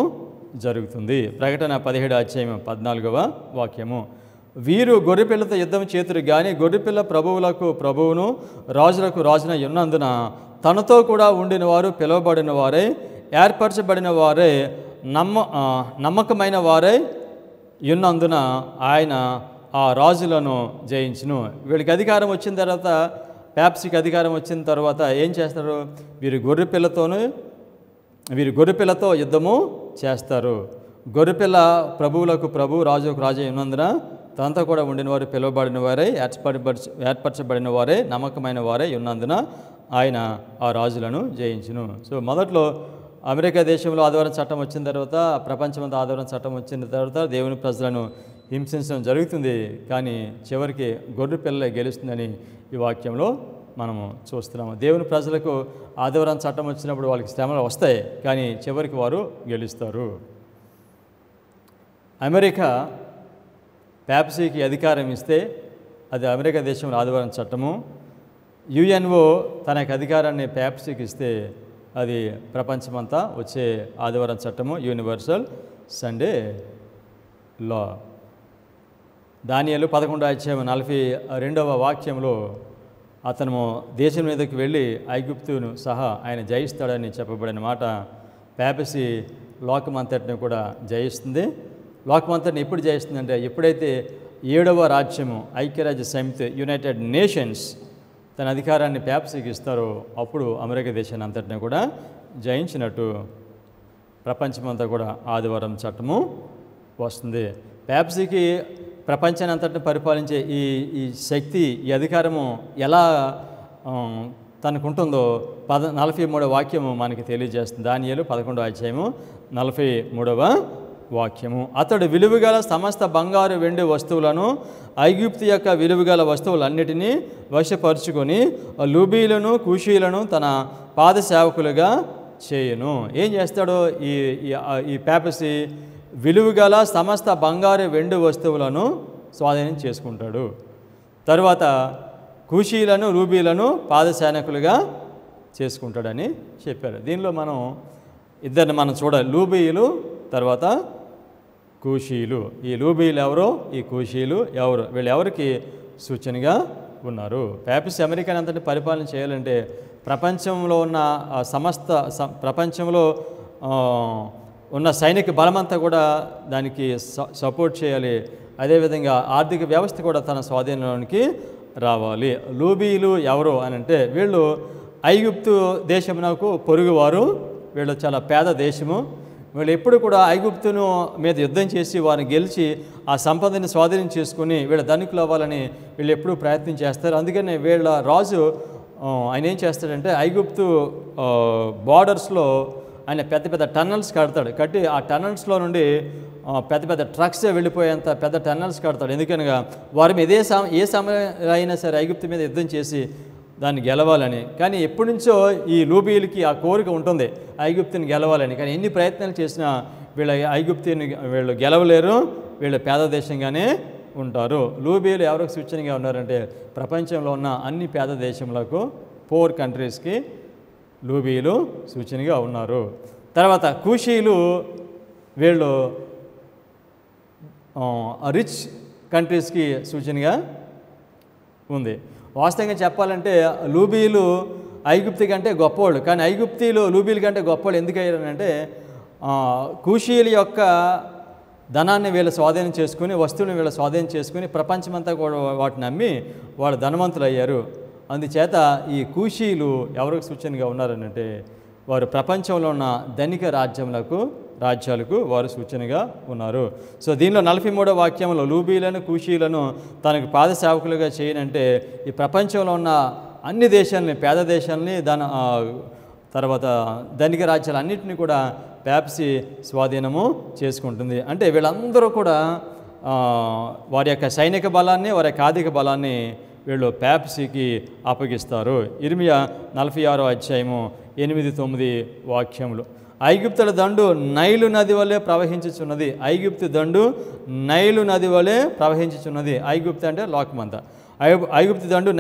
జరుగుతుంది. ప్రకటన 17:14 వాక్యము. వీరు గొర్రెపిల్లతో యుద్ధం చేతురు కానీ గొర్రెపిల్ల ప్రభువులకు ప్రభువును రాజులకు రాజున ఉన్నందున తనతో కూడా ఉండిన వారు పిలువబడిన వారే, ఏర్పరచబడిన వారే, నమ్మకమైన వారే ఉన్నందున ఆయన ఆ రాజులను జయించును. వీళ్ళకి అధికారం వచ్చిన తర్వాత, ప్యాపసీకి అధికారం వచ్చిన తర్వాత ఏం చేస్తారు? వీరు గొర్రెపిల్లతో యుద్ధము చేస్తారు. గొర్రెపిల్ల ప్రభువులకు ప్రభు, రాజులకు రాజు ఉన్నందున తనతో కూడా ఉండిన వారు పిలువబడిన వారే, ఏర్పరచబడిన వారే, నమ్మకమైన వారే ఉన్నందున ఆయన ఆ రాజులను జయించును. సో మొదట్లో అమెరికా దేశంలో ఆదివారం చట్టం వచ్చిన తర్వాత, ప్రపంచమంతా ఆదివారం చట్టం వచ్చిన తర్వాత దేవుని ప్రజలను హింసించడం జరుగుతుంది. కానీ చివరికి గొర్రె పిల్లలే గెలుస్తుందని ఈ వాక్యంలో మనము చూస్తున్నాము. దేవుని ప్రజలకు ఆదివారం చట్టం వచ్చినప్పుడు వాళ్ళకి శ్రమలు వస్తాయి, కానీ చివరికి వారు గెలుస్తారు. అమెరికా ప్యాపసీకి అధికారం ఇస్తే అది అమెరికా దేశంలో ఆదివారం చట్టము. యుఎన్ఓ తన యొక్క అధికారాన్ని ప్యాపసీకి ఇస్తే అది ప్రపంచమంతా వచ్చే ఆదివారం చట్టము, యూనివర్సల్ సండే లా. దానియేలు 11:42 వాక్యంలో అతను దేశం మీదకి వెళ్ళి ఐగుప్తును సహా ఆయన జయిస్తాడని చెప్పబడిన మాట. ప్యాపసీ లోకమంతటిని కూడా జయిస్తుంది. లోకమంతటిని ఎప్పుడు జయిస్తుందంటే, ఎప్పుడైతే 7వ రాజ్యము, ఐక్యరాజ్య సమితి, యునైటెడ్ నేషన్స్ తన అధికారాన్ని ప్యాపసీకి ఇస్తారో అప్పుడు అమెరికా దేశాన్ని అంతటిని కూడా జయించినట్టు. ప్రపంచమంతా కూడా ఆదివారం చట్టము వస్తుంది. ప్యాపసీకి ప్రపంచాన్ని అంతటిని పరిపాలించే ఈ శక్తి, ఈ అధికారము ఎలా తనకుంటుందో 43వ వాక్యము మనకి తెలియజేస్తుంది. దానియేలు 11:43 వాక్యము. అతడు విలువగల సమస్త బంగారు వెండి వస్తువులను, ఐగుప్తు యొక్క విలువగల వస్తువులన్నిటినీ వశపరుచుకొని లూబీలను కూషీలను తన పాదసేవకులుగా చేయును. ఏం చేస్తాడో ఈ ప్యాపసీ? విలువగల సమస్త బంగారు వెండి వస్తువులను స్వాధీనం చేసుకుంటాడు. తర్వాత కూషీలను, లూబీలను పాదసేవకులుగా చేసుకుంటాడని చెప్పారు. దీనిలో మనం ఇద్దరిని మనం చూడాలి, లూబీలు తర్వాత కూషీలు. ఈ లూబీలు ఎవరో, ఈ కూషీలు ఎవరు, వీళ్ళు ఎవరికి సూచనగా ఉన్నారు? ప్యాపసీ అమెరికాని అంతటి పరిపాలన చేయాలంటే ప్రపంచంలో ఉన్న ప్రపంచంలో ఉన్న సైనిక బలమంతా కూడా దానికి సపోర్ట్ చేయాలి. అదేవిధంగా ఆర్థిక వ్యవస్థ కూడా తన స్వాధీనంలోనికి రావాలి. లూబీలు ఎవరు అని అంటే, వీళ్ళు ఐగుప్తు దేశమునకు పొరుగువారు. వీళ్ళు చాలా పేద దేశము. వీళ్ళు ఎప్పుడు కూడా ఐగుప్తును మీద యుద్ధం చేసి వారిని గెలిచి ఆ సంపదని స్వాధీనం చేసుకుని వీళ్ళ ధనికులు అవ్వాలని వీళ్ళు ఎప్పుడూ ప్రయత్నం చేస్తారు. అందుకని వీళ్ళ రాజు ఆయన ఏం చేస్తాడంటే, ఐగుప్తు బార్డర్స్లో ఆయన పెద్ద పెద్ద టన్నల్స్ కడతాడు. కట్టి ఆ టన్నల్స్లో నుండి పెద్ద పెద్ద ట్రక్సే వెళ్ళిపోయేంత పెద్ద టన్నల్స్ కడతాడు. ఎందుకనగా వారి మీద ఏ సమయం అయినా సరే ఐగుప్తు మీద యుద్ధం చేసి దాన్ని గెలవాలని. కానీ ఎప్పటి నుంచో ఈ లూబీలకి ఆ కోరిక ఉంటుంది ఐగుప్తుని గెలవాలని. కానీ ఎన్ని ప్రయత్నాలు చేసినా వీళ్ళు గెలవలేరు. వీళ్ళు పేద దేశంగానే ఉంటారు. లూబీలు ఎవరికి సూచనగా ఉన్నారంటే, ప్రపంచంలో ఉన్న అన్ని పేద దేశములకు, పోర్ కంట్రీస్కి లూబీలు సూచనగా ఉన్నారు. తర్వాత కూషీలు, వీళ్ళు రిచ్ కంట్రీస్కి సూచనగా ఉంది. వాస్తవంగా చెప్పాలంటే లూబీలు ఐగుప్తు కంటే గొప్పవాళ్ళు. కానీ ఐగుప్తీలు లూబీల కంటే గొప్పవాళ్ళు ఎందుకు అయ్యారంటే, కూషీల యొక్క ధనాన్ని వీళ్ళు స్వాధీనం చేసుకుని, వస్తువులను వీళ్ళు స్వాధీనం చేసుకుని ప్రపంచమంతా కూడా వాటిని అమ్మి వాళ్ళు ధనవంతులు అయ్యారు. అందుచేత ఈ కూషీలు ఎవరికి సూచనగా ఉన్నారనంటే, వారు ప్రపంచంలో ఉన్న ధనిక రాజ్యములకు రాజ్యాలకు వారు సూచనగా ఉన్నారు. సో దీనిలో 43వ వాక్యంలో లూబీలను కూషీలను తనకు పాద సేవకులుగా చేయనంటే ఈ ప్రపంచంలో ఉన్న అన్ని దేశాలని, పేద దేశాలని, తర్వాత ధనిక రాజ్యాలన్నింటినీ కూడా పెప్సీ స్వాధీనము చేసుకుంటుంది. అంటే వీళ్ళందరూ కూడా వారి యొక్క సైనిక బలాన్ని, వారి యొక్క ఆర్థిక బలాన్ని వీళ్ళు పెప్సీకి అప్పగిస్తారు. ఇర్మియా 46వ అధ్యాయము 8-9 వాక్యములు. ఐగుప్తుల దండు నైలు నది వలె ప్రవహించుచున్నది. ఐగుప్తు దండు నైలు నది వలె ప్రవహించుచున్నది. ఐగుప్తు అంటే లోకమంతా. ఐగుప్తు దండు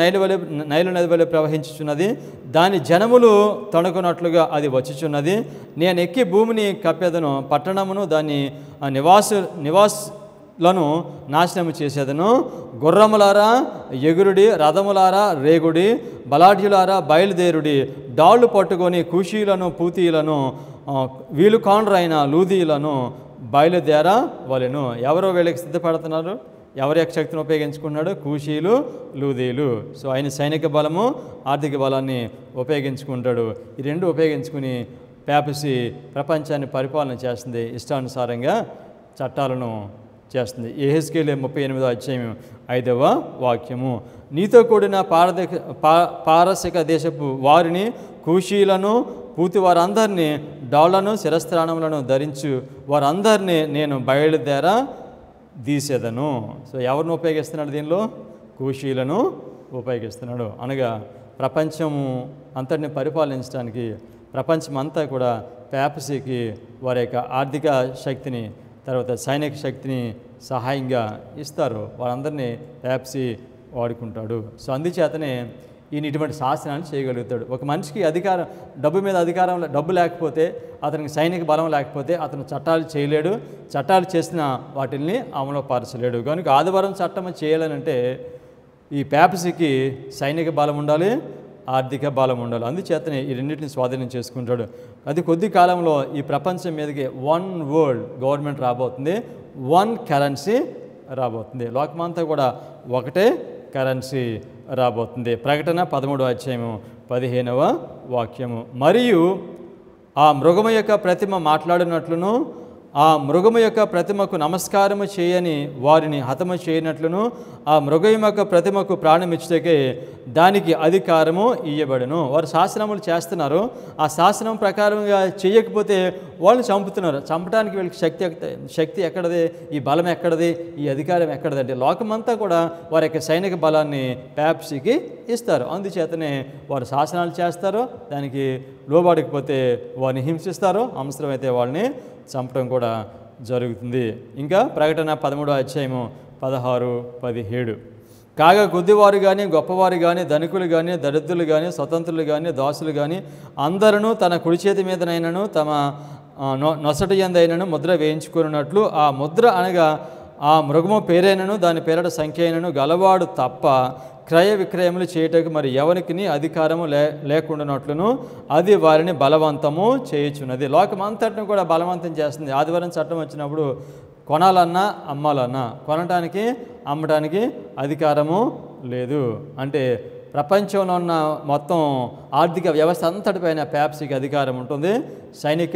నైలు నది వలె ప్రవహించుచున్నది. దాని జనములు తణుకున్నట్లుగా అది వచ్చుచున్నది. నేను ఎక్కి భూమిని కప్పెదను, పట్టణమును దాని నివాసులను నాశనము చేసేదను. గుర్రములారా ఎగురుడి, రథములారా రేగుడి, బలాఢ్యులారా బయలుదేరుడి. డాళ్ళు పట్టుకొని కూషీలను, పూతీలను, వీలు కాండ్రైన లూదీలను బయలుదేరవలెను. ఎవరో వీళ్ళకి సిద్ధపడుతున్నారు? ఎవరి యొక్క శక్తిని ఉపయోగించుకున్నాడు? కూషీలు, లూదీలు. సో ఆయన సైనిక బలము, ఆర్థిక బలాన్ని ఉపయోగించుకుంటాడు. ఈ రెండు ఉపయోగించుకుని పెప్సీ ప్రపంచాన్ని పరిపాలన చేస్తుంది, ఇష్టానుసారంగా చట్టాలను చేస్తుంది. యెహెజ్కేలు 38వ అధ్యాయం 5వ వాక్యము. నీతో కూడిన పారసిక దేశపు వారిని, కూషీలను, పూతి వారందరినీ, డాళ్లను, శిరస్త్రాణములను ధరించు వారందరినీ నేను బయలుదేరదీసేదను. సో ఎవరిని ఉపయోగిస్తున్నాడు దీనిలో? కూషీలను ఉపయోగిస్తున్నాడు. అనగా ప్రపంచము అంతటిని పరిపాలించడానికి ప్రపంచం అంతా కూడా పెప్సీకి వారి యొక్క ఆర్థిక శక్తిని, తర్వాత సైనిక శక్తిని సహాయంగా ఇస్తారు. వారందరినీ పెప్సీ వాడుకుంటాడు. సో అందుచేతనే ఈయన ఇటువంటి శాసనాన్ని చేయగలుగుతాడు. ఒక మనిషికి అధికారం, డబ్బు మీద అధికారం, డబ్బు లేకపోతే, అతనికి సైనిక బలం లేకపోతే అతను చట్టాలు చేయలేడు. చట్టాలు చేసిన వాటిల్ని అమలు పరచలేడు. కనుక ఆదివారం చట్టం చేయాలనంటే ఈ పెప్సీకి సైనిక బలం ఉండాలి, ఆర్థిక బలం ఉండాలి. అందుచేతనే ఈ రెండింటిని స్వాధీనం చేసుకుంటాడు. అది కొద్ది కాలంలో ఈ ప్రపంచం మీదకి వన్ వరల్డ్ గవర్నమెంట్ రాబోతుంది, వన్ కరెన్సీ రాబోతుంది. లోకమంతా కూడా ఒకటే కరెన్సీ రాబోతుంది. ప్రకటన 13వ అధ్యాయము 15వ వాక్యము. మరియు ఆ మృగము యొక్క ప్రతిమ మాట్లాడినట్లును, ఆ మృగము యొక్క ప్రతిమకు నమస్కారము చేయని వారిని హతము చేయనట్లును, ఆ మృగం యొక్క ప్రతిమకు ప్రాణమిచ్చుటకే దానికి అధికారము ఇయ్యబడును. వారు శాసనములు చేస్తున్నారు. ఆ శాసనం ప్రకారంగా చేయకపోతే వాళ్ళు చంపుతున్నారు. చంపడానికి వీళ్ళకి శక్తి ఎక్కడది? ఈ బలం ఎక్కడది? ఈ అధికారం ఎక్కడది? అంటే లోకమంతా కూడా వారి యొక్క సైనిక బలాన్ని పెప్సీకి ఇస్తారు. అందుచేతనే వారు శాసనాలు చేస్తారు. దానికి లోబడకపోతే వారిని హింసిస్తారు, అవసరమైతే వాళ్ళని చంపడం కూడా జరుగుతుంది. ఇంకా ప్రకటన 13వ అధ్యాయము 16, 17. కాగా కొద్దివారు కానీ, గొప్పవారు కానీ, ధనికులు కానీ, దరిద్రులు కానీ, స్వతంత్రులు కానీ, దాసులు కానీ అందరూ తన కుడి చేతి మీదనైనను తమ నొసటి యందైనను ముద్ర వేయించుకున్నట్లు ఆ ముద్ర అనగా ఆ మృగము పేరైనను దాని పేరట సంఖ్య అయినను గలవాడు తప్ప క్రయ విక్రయములు చేయటకు మరి ఎవరికి అధికారము లేకుండానట్లును అది వారిని బలవంతము చేయుచున్నది. లోకమంతటిని కూడా బలవంతం చేస్తుంది. ఆదివారం చట్టం వచ్చినప్పుడు కొనాలన్నా అమ్మాలన్నా, కొనటానికి అమ్మటానికి అధికారము లేదు. అంటే ప్రపంచంలో ఉన్న మొత్తం ఆర్థిక వ్యవస్థ అంతటిపైన పెప్సీకి అధికారం ఉంటుంది. సైనిక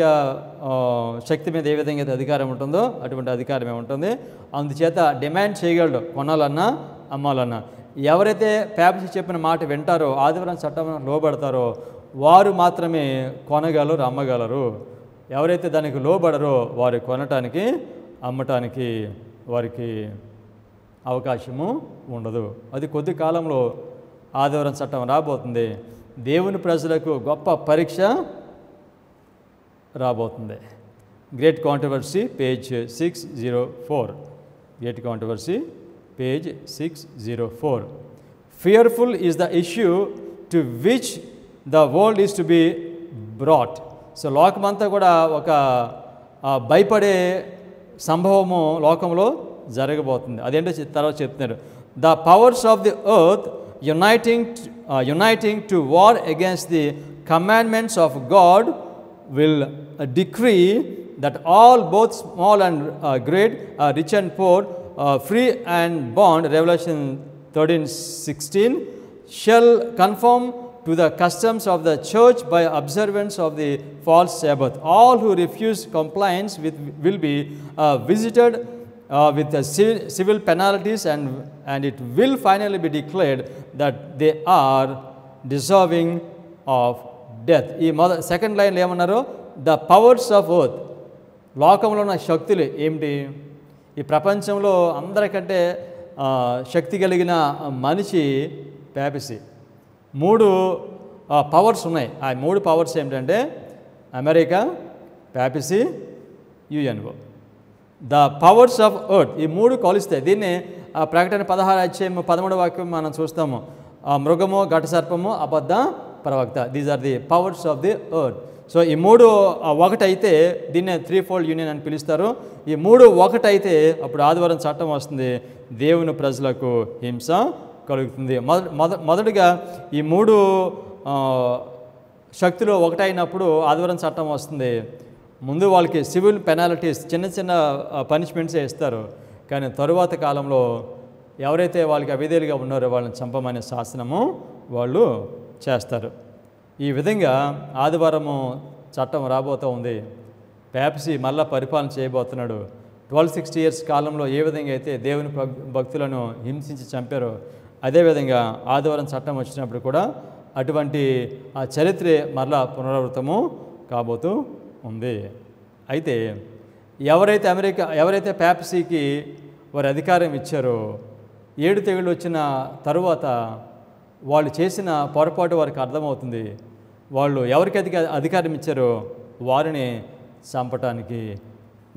శక్తి మీద ఏ విధంగా అయితే అధికారం ఉంటుందో అటువంటి అధికారమే ఉంటుంది. అందుచేత డిమాండ్ చేయగలడు, కొనాలన్నా అమ్మాలన్నా. ఎవరైతే పెప్సీ చెప్పిన మాట వింటారో, ఆదివారం చట్టం లోబడతారో వారు మాత్రమే కొనగలరు, అమ్మగలరు. ఎవరైతే దానికి లోబడరో వారు కొనటానికి అమ్మటానికి వారికి అవకాశము ఉండదు. అది కొద్ది కాలంలో ఆదివారం చట్టం రాబోతుంది. దేవుని ప్రజలకు గొప్ప పరీక్ష రాబోతుంది. Great controversy page 604. Great controversy page 604. Fearful is the issue to which the world is to be brought. So లోకమంతా కూడా ఒక భయపడే సంభవము లోకంలో జరగబోతుంది. అదేంటో తర్వాత చెప్తున్నారు. The powers of the earth uniting to war against the commandments of God will decree that all, both small and great, rich and poor, free and bond, Revelation 13:16, shall conform to the customs of the church by observance of the false Sabbath. All who refuse compliance will be visited with the civil penalties, and it will finally be declared that they are deserving of death. ఈ second లైన్లో ఏమన్నారు? The powers of earth. లోకంలో ఉన్న శక్తులు ఏమిటి? ఈ ప్రపంచంలో అందరికంటే శక్తి కలిగిన మనిషి పాపసీ. 3 పవర్స్ ఉన్నాయి. ఆ 3 పవర్స్ ఏమిటంటే America, papacy, UNO. The powers of earth. ఈ 3 కొలుస్తాయి. దీన్ని ప్రకటన 16:13 మనం చూస్తాము. మృగము, ఘటసర్పము, అబద్ధ ప్రవక్త. These are the powers of the earth. So ఈ 3 ఒకటైతే దీన్నే 3-fold యూనియన్ అని పిలుస్తారు. ఈ 3 ఒకటైతే అప్పుడు ఆదివారం చట్టం వస్తుంది, దేవుని ప్రజలకు హింస కలుగుతుంది. మొదటిగా ఈ 3 శక్తులు ఒకటైనప్పుడు ఆదివారం చట్టం వస్తుంది. ముందు వాళ్ళకి సివిల్ పెనాల్టీస్, చిన్న చిన్న పనిష్మెంట్సే ఇస్తారు. కానీ తరువాత కాలంలో ఎవరైతే వాళ్ళకి అవిధేయులుగా ఉన్నారో వాళ్ళని చంపమనే శాసనము వాళ్ళు చేస్తారు. ఈ విధంగా ఆదివారము చట్టం రాబోతూ ఉంది. పాపసీ మళ్ళా పరిపాలన చేయబోతున్నాడు. 1260 years కాలంలో ఏ విధంగా అయితే దేవుని భక్తులను హింసించి చంపారో అదేవిధంగా ఆదివారం చట్టం వచ్చినప్పుడు కూడా అటువంటి ఆ చరిత్రే మరలా పునరావృతము కాబోతూ ఉంది. అయితే ఎవరైతే పాపసీకి వారి అధికారం ఇచ్చారో 7 తెగుళ్ళు వచ్చిన తరువాత వాళ్ళు చేసిన పొరపాటు వారికి అర్థమవుతుంది. వాళ్ళు ఎవరికి అధికారం ఇచ్చారో వారిని చంపటానికి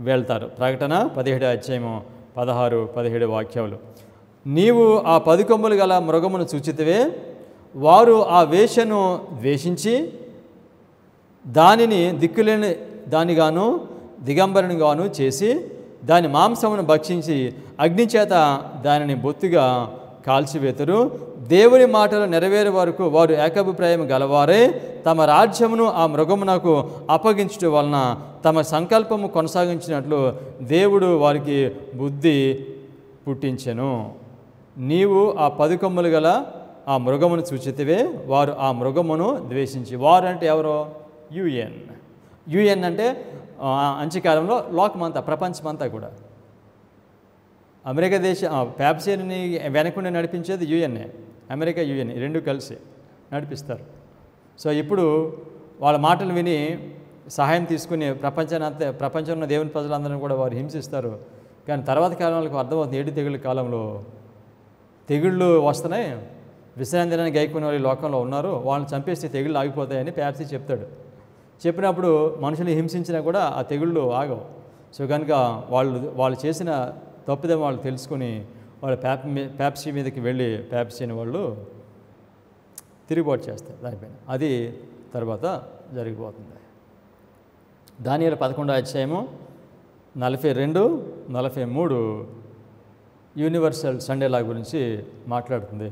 వెళ్తారు. ప్రకటన 17:16-17 నీవు ఆ 10 కొమ్ములు గల మృగమును చూచితివే, వారు ఆ వేశ్యను ద్వేషించి దానిని దిక్కులేని దానిగాను దిగంబరునిగాను చేసి దాని మాంసమును భక్షించి అగ్నిచేత దానిని బొత్తిగా కాల్చివేతురు. దేవుని మాటలు నెరవేరే వరకు వారు ఏకాభిప్రాయం గలవారే తమ రాజ్యమును ఆ మృగమునకు అప్పగించడం వలన తమ సంకల్పము కొనసాగించినట్లు దేవుడు వారికి బుద్ధి పుట్టించెను. నీవు ఆ 10 కొమ్ములు గల ఆ మృగమును చూచితివే, వారు ఆ మృగమును ద్వేషించి. వారు అంటే ఎవరో? యుఎన్ అంటే అంత్యకాలంలో లోకమంతా, ప్రపంచమంతా కూడా. అమెరికా పాపసీని వెనకుండా నడిపించేది యుఎన్ఏ. అమెరికా, యుఎన్ రెండు కలిసి నడిపిస్తారు. సో ఇప్పుడు వాళ్ళ మాటలు విని సహాయం తీసుకుని ప్రపంచంలో దేవుని ప్రజలందరినీ కూడా వారు హింసిస్తారు. కానీ తర్వాత కాలంలో అర్థమవుతుంది, 7 తెగుళ్ళ కాలంలో తెగుళ్ళు వస్తున్నాయి, విశ్రాంతి దినాన్ని గైకునే వాళ్ళు లోకంలో ఉన్నారు, వాళ్ళని చంపేస్తే తెగుళ్ళు ఆగిపోతాయని పాపసీ చెప్తాడు. చెప్పినప్పుడు మనుషుని హింసించినా కూడా ఆ తెగుళ్ళు ఆగవు. సో కనుక వాళ్ళు చేసిన తప్పుదే వాళ్ళు తెలుసుకుని వాళ్ళు పాపసీ మీదకి వెళ్ళి పాపసీని వాళ్ళు తిరుగుబాటు చేస్తారు దానిపైన. అది తర్వాత జరిగిపోతుంది. దానియేలు 11:42-43 యూనివర్సల్ సండే లా గురించి మాట్లాడుతుంది.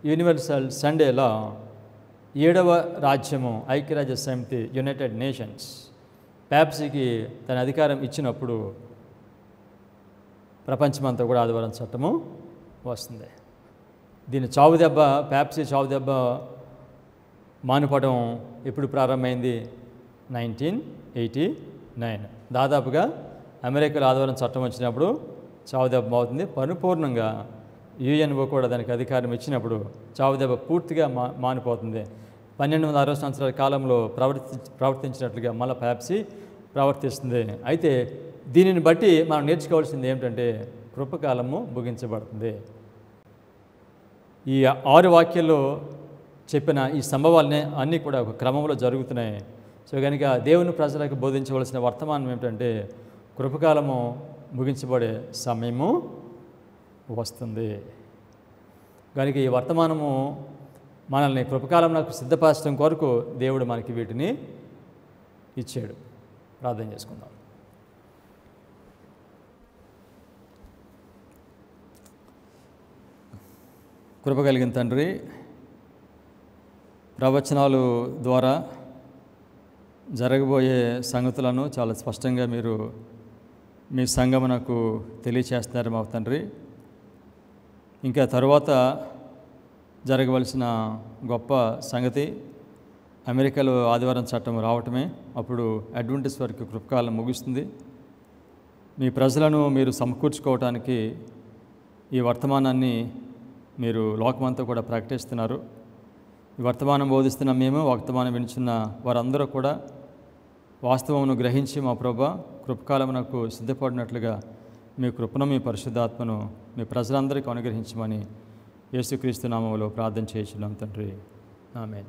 యూనివర్సల్ సండేలా 7వ రాజ్యము, ఐక్యరాజ్య సమితి, యునైటెడ్ నేషన్స్ పాపసీకి తన అధికారం ఇచ్చినప్పుడు ప్రపంచమంతా కూడా ఆదివారం చట్టము వస్తుంది. దీని చావుదెబ్బ, పాపసీ చావుదెబ్బ మానుపడం ఎప్పుడు ప్రారంభమైంది? 1989. దాదాపుగా అమెరికాలో ఆదివారం చట్టం వచ్చినప్పుడు చావుదెబ్బ అవుతుంది. పరిపూర్ణంగా యుఎన్ఓ కూడా దానికి అధికారం ఇచ్చినప్పుడు చావుదెబ్బ పూర్తిగా మానిపోతుంది. 1260 సంవత్సరాల కాలంలో ప్రవర్తించినట్లుగా మళ్ళీ పాపసీ ప్రవర్తిస్తుంది. అయితే దీనిని బట్టి మనం నేర్చుకోవాల్సింది ఏమిటంటే కృపకాలము ముగించబడుతుంది. ఈ 6 వాక్యాల్లో చెప్పిన ఈ సంభవాలనే అన్నీ కూడా ఒక క్రమంలో జరుగుతున్నాయి. సో కనుక దేవుని ప్రజలకు బోధించవలసిన వర్తమానం ఏమిటంటే కృపకాలము ముగించబడే సమయము వస్తుంది. కనుక ఈ వర్తమానము మనల్ని కృపకాలంలో సిద్ధపరచడం కొరకు దేవుడు మనకి వీటిని ఇచ్చాడు. ప్రార్థన చేసుకుందాం. కృప కలిగిన తండ్రి, ప్రవచనాలు ద్వారా జరగబోయే సంగతులను చాలా స్పష్టంగా మీరు మీ సంగమునకు తెలియచేస్తున్నారు మా తండ్రి. ఇంకా తరువాత జరగవలసిన గొప్ప సంగతి. అమెరికాలో ఆదివారం చట్టం రావటమే. అప్పుడు అడ్వెంటిస్ట్ వారికి కృపకాలం ముగుస్తుంది. మీ ప్రజలను మీరు సమకూర్చుకోవటానికి ఈ వర్తమానాన్ని మీరు లోకమంతా కూడా ప్రకటిస్తున్నారు. ఈ వర్తమానం బోధిస్తున్న మేము, వర్తమానం వినుచున్న వారందరూ కూడా వాస్తవమును గ్రహించి మా ప్రభువా కృపకాలమునకు సిద్ధపడినట్లుగా మీ కృపను, మీ పరిశుద్ధాత్మను మీ ప్రజలందరికీ అనుగ్రహించమని యేసుక్రీస్తు నామములో ప్రార్థన చేయుచున్నాం తండ్రి. ఆమేన్.